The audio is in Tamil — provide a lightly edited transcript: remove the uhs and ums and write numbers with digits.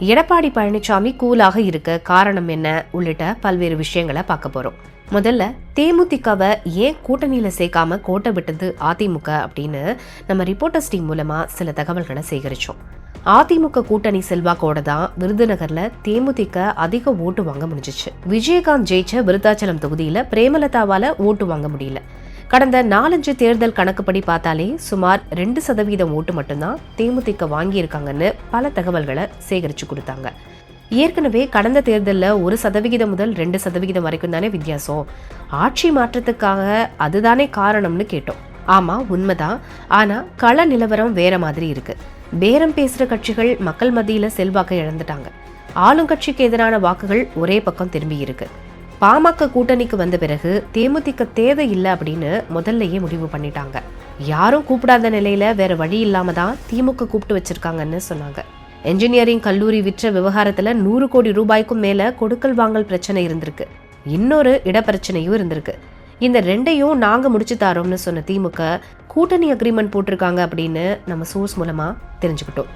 எடப்பாடி பழனிசாமி கூலாக இருக்க காரணம் என்ன உள்ளிட்ட பல்வேறு விஷயங்களை பார்க்க போறோம். முதல்ல தேமுதிகவை ஏன் கூட்டணியில சேர்க்காம கோட்டை விட்டது அதிமுக அப்படின்னு நம்ம ரிப்போர்ட்டர்ஸ் டீம் மூலமா சில தகவல்களை சேகரிச்சோம். அதிமுக கூட்டணி செல்வாக்கோட தான் விருதுநகர்ல தேமுதிக அதிக ஓட்டு வாங்க முடிஞ்சிச்சு. விஜயகாந்த் ஜெயிச்ச விருத்தாச்சலம் தொகுதியில பிரேமலதாவால ஓட்டு வாங்க முடியல. கடந்த 4-5 தேர்தல் கணக்குப்படி பார்த்தாலே சுமார் 2% ஓட்டு மட்டும்தான் தேமுதிக வாங்கியிருக்காங்கன்னு பல தகவல்களை சேகரிச்சு கொடுத்தாங்க. ஏற்கனவே கடந்த தேர்தலில் 1% முதல் 2% வரைக்கும் தானே வித்தியாசம். ஆட்சி மாற்றத்துக்காக அதுதானே காரணம்னு கேட்டோம். ஆமா, உண்மைதான். ஆனா கள நிலவரம் வேற மாதிரி இருக்கு. பேரம் பேசுற கட்சிகள் மக்கள் மத்தியில செல்வாக்கை இழந்துட்டாங்க. ஆளுங்கட்சிக்கு எதிரான வாக்குகள் ஒரே பக்கம் திரும்பி இருக்கு. பாமக கூட்டணிக்கு வந்த பிறகு தேமுதிக தேவையில்லை அப்படின்னு முதல்லயே முடிவு பண்ணிட்டாங்க. யாரும் கூப்பிடாத நிலையில வேற வழி இல்லாம தான் திமுக கூப்பிட்டு வச்சிருக்காங்கன்னு சொன்னாங்க. என்ஜினியரிங் கல்லூரி விற்ற விவகாரத்துல 100 கோடி ரூபாய்க்கும் மேல கொடுக்கல் வாங்கல் பிரச்சனை இருந்திருக்கு. இன்னொரு இடப்பிரச்சனையும் இருந்திருக்கு. இந்த ரெண்டையும் நாங்க முடிச்சு தரோம்னு சொன்ன திமுக கூட்டணி அக்ரிமெண்ட் போட்டிருக்காங்க அப்படின்னு நம்ம சோர்ஸ் மூலமா தெரிஞ்சுக்கிட்டோம்.